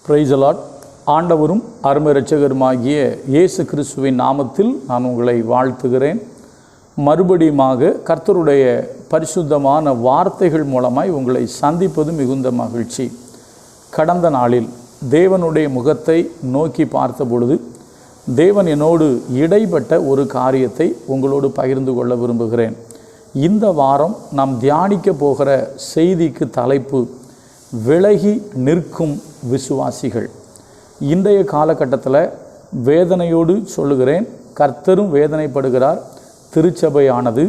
Praise the Lord. ஆண்டவரும் அருமை இரட்சகருமாகிய இயேசு கிறிஸ்துவின் நாமத்தில் நான் உங்களை வாழ்த்துகிறேன். மறுபடியுமாக கர்த்தருடைய பரிசுத்தமான வார்த்தைகள் மூலமாய் உங்களை சந்திப்பது மிகுந்த மகிழ்ச்சி. கடந்த நாளில் தேவனுடைய முகத்தை நோக்கி பார்த்த பொழுது தேவன் என்னோடு இடைப்பட்ட ஒரு காரியத்தை உங்களோடு பகிர்ந்து கொள்ள விரும்புகிறேன். இந்த வாரம் நாம் தியானிக்க போகிற செய்திக்கு தலைப்பு விலகி நிற்கும் விசுவாசிகள். இன்றைய காலகட்டத்தில் வேதனையோடு சொல்லுகிறேன், கர்த்தரும் வேதனைப்படுகிறார். திருச்சபையானது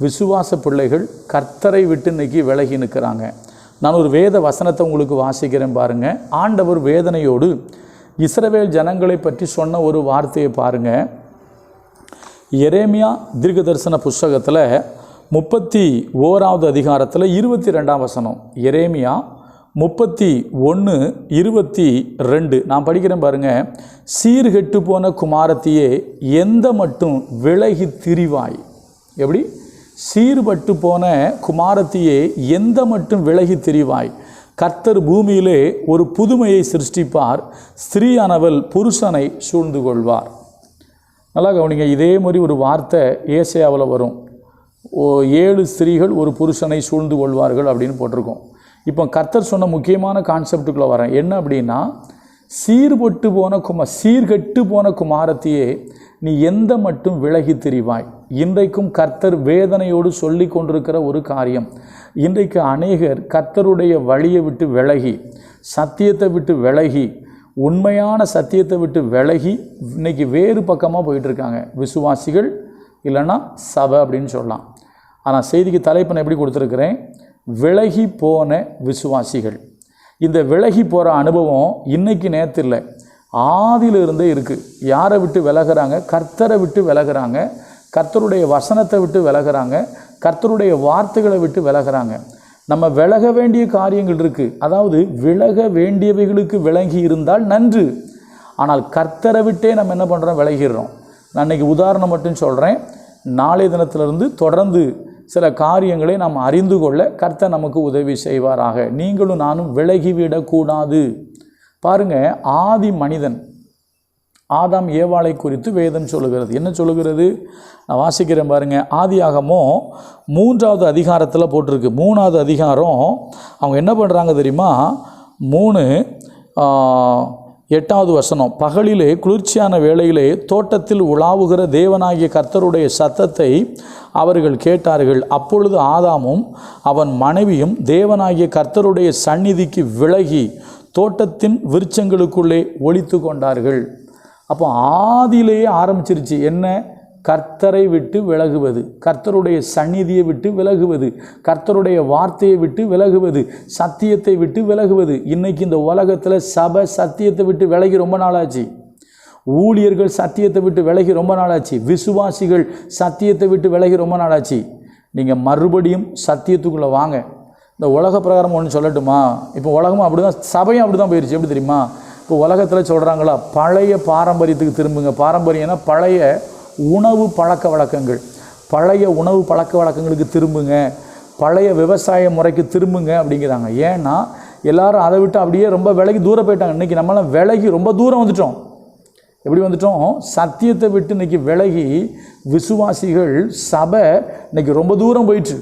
விசுவாச பிள்ளைகள் கர்த்தரை விட்டு இன்னைக்கு விலகி நிற்கிறாங்க. நான் ஒரு வேத வசனத்தை உங்களுக்கு வாசிக்கிறேன் பாருங்கள். ஆண்டவர் வேதனையோடு இஸ்ரவேல் ஜனங்களை பற்றி சொன்ன ஒரு வார்த்தையை பாருங்கள். எரேமியா தீர்க்கதரிசன புஸ்தகத்தில் 31வது அதிகாரத்தில் 22ஆம் வசனம். எரேமியா 31:22 நான் படிக்கிறேன் பாருங்கள். சீர்கெட்டு போன குமாரத்தியே எந்த மட்டும் விலகி திரிவாய். எப்படி? சீர்பட்டு போன குமாரத்தியே எந்த மட்டும் விலகி திரிவாய். கர்த்தர் பூமியிலே ஒரு புதுமையை சிருஷ்டிப்பார், ஸ்திரீயானவள் புருஷனை சூழ்ந்து கொள்வார். நல்லா கவனிங்க, இதே மாதிரி ஒரு வார்த்தை ஏசாயாவில் வரும். 7 ஸ்திரீகள் ஒரு புருஷனை சூழ்ந்து கொள்வார்கள் அப்படின்னு போட்டிருக்கோம். இப்போ கர்த்தர் சொன்ன முக்கியமான கான்செப்டுக்குள்ளே வரேன். என்ன அப்படின்னா, சீர்கெட்டு போன குமாரத்தியே நீ எந்த மட்டும் விலகி திரிவாய். இன்றைக்கும் கர்த்தர் வேதனையோடு சொல்லி கொண்டிருக்கிற ஒரு காரியம். இன்றைக்கு அநேகர் கர்த்தருடைய வழியை விட்டு விலகி, சத்தியத்தை விட்டு விலகி, உண்மையான சத்தியத்தை விட்டு விலகி இன்றைக்கி வேறு பக்கமாக போயிட்டுருக்காங்க. விசுவாசிகள் இல்லைன்னா சபை அப்படின்னு சொல்லலாம். ஆனால் செய்திக்கு தலைப்பு நான் எப்படி கொடுத்துருக்குறேன்? விலகி போன விசுவாசிகள். இந்த விலகி போகிற அனுபவம் இன்றைக்கி நேற்று இல்லை, ஆதியிலிருந்தே இருக்குது. யாரை விட்டு விலகிறாங்க? கர்த்தரை விட்டு விலகிறாங்க, கர்த்தருடைய வசனத்தை விட்டு விலகிறாங்க, கர்த்தருடைய வார்த்தைகளை விட்டு விலகிறாங்க. நம்ம விலக வேண்டிய காரியங்கள் இருக்குது. அதாவது விலக வேண்டியவைகளுக்கு விலகி இருந்தால் நன்று. ஆனால் கர்த்தரை விட்டே நம்ம என்ன பண்ணுறோம்? விலகிடுறோம். நான் இன்றைக்கி உதாரணம் மட்டும் சொல்கிறேன். நாளைய தினத்திலிருந்து தொடர்ந்து சில காரியங்களை நாம் அறிந்து கொள்ள கர்த்தர் நமக்கு உதவி செய்வாராக. நீங்களும் நானும் விலகிவிடக்கூடாது. பாருங்கள், ஆதி மனிதன் ஆதாம் ஏவாளை குறித்து வேதம் சொல்லுகிறது. என்ன சொல்லுகிறது? நான் வாசிக்கிறேன் பாருங்கள். ஆதியாகமம் 3வது அதிகாரத்தில் போட்டிருக்கு. 3வது அதிகாரம் அவங்க என்ன பண்ணுறாங்க தெரியுமா? 3:8 வசனம். பகலிலே குளிர்ச்சியான வேளையிலே தோட்டத்தில் உலாவுகிற தேவனாகிய கர்த்தருடைய சத்தத்தை அவர்கள் கேட்டார்கள். அப்பொழுது ஆதாமும் அவன் மனைவியும் தேவனாகிய கர்த்தருடைய சந்நிதிக்கு விலகி தோட்டத்தின் விருட்சங்களுக்குள்ளே ஒளித்து கொண்டார்கள். அப்போ ஆதியிலேயே ஆரம்பிச்சிருச்சு. என்ன? கர்த்தரை விட்டு விலகுவது, கர்த்தருடைய சந்நிதியை விட்டு விலகுவது, கர்த்தருடைய வார்த்தையை விட்டு விலகுவது, சத்தியத்தை விட்டு விலகுவது. இன்றைக்கி இந்த உலகத்தில் சபை சத்தியத்தை விட்டு விலகி ரொம்ப நாளாச்சு. ஊழியர்கள் சத்தியத்தை விட்டு விலகி ரொம்ப நாளாச்சு. விசுவாசிகள் சத்தியத்தை விட்டு விலகி ரொம்ப நாளாச்சு. நீங்கள் மறுபடியும் சத்தியத்துக்குள்ளே வாங்க. இந்த உலக பிரகாரம் ஒன்று சொல்லட்டுமா? இப்போ உலகமும் அப்படி தான், சபையும் அப்படி தான் போயிடுச்சு. எப்படி தெரியுமா? இப்போ உலகத்தில் சொல்கிறாங்களா, பழைய பாரம்பரியத்துக்கு திரும்புங்க. பாரம்பரியம்னா பழைய உணவு பழக்க வழக்கங்கள், பழைய உணவு பழக்க வழக்கங்களுக்கு திரும்புங்க, பழைய விவசாய முறைக்கு திரும்புங்க அப்படிங்கிறாங்க. ஏன்னா எல்லாரும் அதை விட்டு அப்படியே ரொம்ப விலகி தூரம் போயிட்டாங்க. இன்றைக்கி நம்மளாம் விலகி ரொம்ப தூரம் வந்துட்டோம். எப்படி வந்துட்டோம்? சத்தியத்தை விட்டு இன்றைக்கி விலகி விசுவாசிகள் சபை இன்றைக்கி ரொம்ப தூரம் போயிட்டு.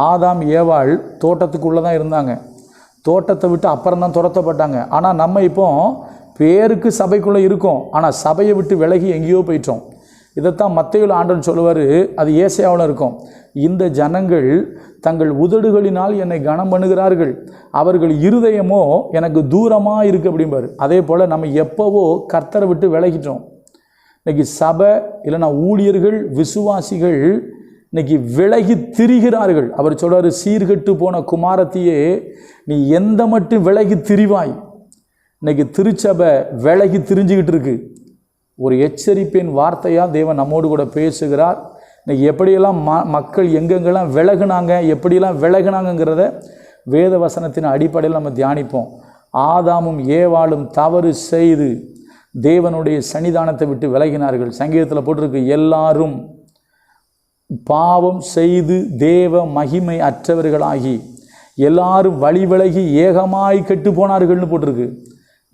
ஆதாம் ஏவாள் தோட்டத்துக்குள்ளே தான் இருந்தாங்க. தோட்டத்தை விட்டு அப்புறம் தான் துரத்தப்பட்டாங்க. ஆனால் நம்ம இப்போ பேருக்கு சபைக்குள்ளே இருக்கோம், ஆனால் சபையை விட்டு விலகி எங்கேயோ போயிட்டோம். இதைத்தான் மத்தேயுவில் ஆண்டவர் சொல்லுவார், அது ஏசாயாவில் இருக்கும். இந்த ஜனங்கள் தங்கள் உதடுகளினால் என்னை கனம் பண்ணுகிறார்கள், அவர்கள் இருதயமோ எனக்கு தூரமாக இருக்குது அப்படிம்பார். அதே போல் நம்ம எப்போவோ கர்த்தரை விட்டு விலகிட்டோம். இன்றைக்கி சபை இல்லைன்னா ஊழியர்கள் விசுவாசிகள் இன்றைக்கி விலகி திரிகிறார்கள். அவர் சொல்கிறார், சீர்கெட்டு போன குமாரத்தியே நீ எந்த மட்டும் விலகி திரிவாய். இன்றைக்கி திருச்சபை விலகி திரிஞ்சுக்கிட்டு இருக்கு. ஒரு எச்சரிப்பின் வார்த்தையாக தேவன் நம்மோடு கூட பேசுகிறார். இன்றைக்கி எப்படியெல்லாம் மக்கள் எங்கெங்கெல்லாம் விலகுனாங்க, எப்படியெல்லாம் விலகுனாங்கிறத வேத வசனத்தின் அடிப்படையில் நம்ம தியானிப்போம். ஆதாமும் ஏவாளும் தவறு செய்து தேவனுடைய சன்னிதானத்தை விட்டு விலகினார்கள். சங்கீதத்தில் போட்டிருக்கு, எல்லாரும் பாவம் செய்து தேவ மகிமை அற்றவர்களாகி எல்லாரும் வழி விலகி ஏகமாய் கெட்டு போனார்கள்னு போட்டிருக்கு.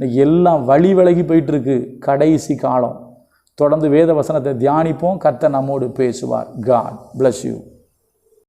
இன்னைக்கு எல்லாம் வழி விலகி போயிட்டுருக்கு. கடைசி காலம். தொடர்ந்து வேத வசனத்தை தியானிப்போம். கர்த்தர் நம்மோடு பேசுவார். God bless you.